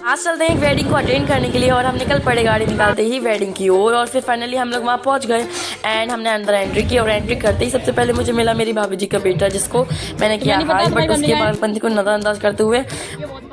आज चलते हैं एक वेडिंग को अटेंड करने के लिए और हम निकल पड़े गाड़ी निकालते ही वेडिंग की ओर। और फिर फाइनली हम लोग वहाँ पहुँच गए एंड हमने अंदर एंट्री की और एंट्री करते ही सबसे पहले मुझे मिला मेरी भाभी जी का बेटा, जिसको मैंने किया हाय, बट उसके बालपंथी को नज़रअंदाज करते हुए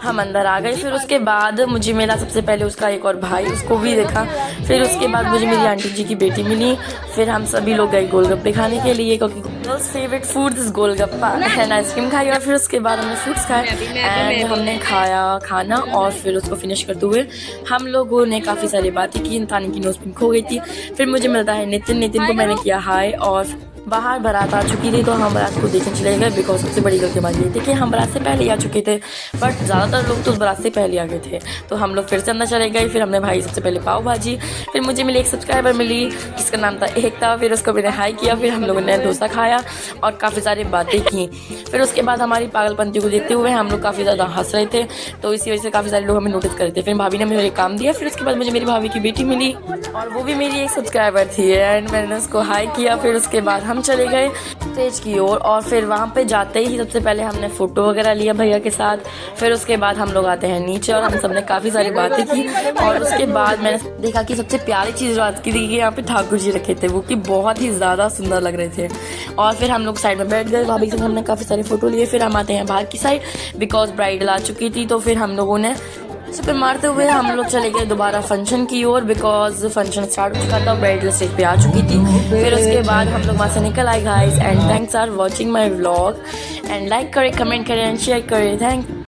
हम अंदर आ गए। फिर उसके बाद मुझे मिला सबसे पहले उसका एक और भाई, उसको भी देखा। फिर उसके बाद मुझे मेरी आंटी जी की बेटी मिली। फिर हम सभी लोग गए गोलगप्पे खाने के लिए, क्योंकि girls favourite food is golgappa and ice cream खाई। और फिर उसके बाद हमने फ्रूट्स खाए एंड हमने खाया खाना और फिर उसको फिनिश करते हुए हम लोगों ने काफ़ी सारी बातें की। तानी की नोज पिन खो गई थी। फिर मुझे मिलता है नितिन को मैंने किया हाय और बाहर बारात आ चुकी थी तो हम बारात को देखने चले गए। बिकॉज सबसे बड़ी गलती हमारी ये थी कि हम बारात से पहले ही आ चुके थे, बट ज़्यादातर लोग तो उस बारात से पहले आ गए थे। तो हम लोग फिर से अंदर चले गए। फिर हमने भाई सबसे पहले पाव भाजी, फिर मुझे मिली एक सब्सक्राइबर मिली जिसका नाम था एकता। फिर उसको मैंने हाई किया। फिर हम लोगों ने डोसा खाया और काफ़ी सारी बातें की। फिर उसके बाद हमारी पागलपंती को देखते हुए हम लोग काफ़ी ज़्यादा हंस रहे थे, तो इसी वजह से काफ़ी सारे लोग हमें नोटिस कर रहे थे। फिर भाभी ने मुझे काम दिया। फिर उसके बाद मुझे मेरी भाभी की बेटी मिली और वो भी मेरी एक सब्सक्राइबर थी एंड मैंने उसको हाई किया। फिर उसके बाद हम चले गए स्टेज की ओर और फिर वहाँ पे जाते ही सबसे पहले हमने फ़ोटो वगैरह लिया भैया के साथ। फिर उसके बाद हम लोग आते हैं नीचे और हम सब ने काफ़ी सारी बातें की। और उसके बाद मैंने देखा कि सबसे प्यारी चीज़ रात की थी कि यहाँ पे ठाकुर जी रखे थे, वो कि बहुत ही ज़्यादा सुंदर लग रहे थे। और फिर हम लोग साइड में बैठ गए, भाभी से हमने काफ़ी सारे फ़ोटो लिए। फिर हम आते हैं बाहर की साइड, बिकॉज ब्राइडल आ चुकी थी। तो फिर हम लोगों ने पे मारते हुए हम लोग चले गए दोबारा फंक्शन की ओर, बिकॉज फंक्शन स्टार्ट हो चुका था, ब्राइडल स्टेज पे आ चुकी थी। फिर उसके बाद हम लोग वहाँ से निकल आए guys and thanks for watching my vlog and like करें, कमेंट करें एंड शेयर करें। थैंक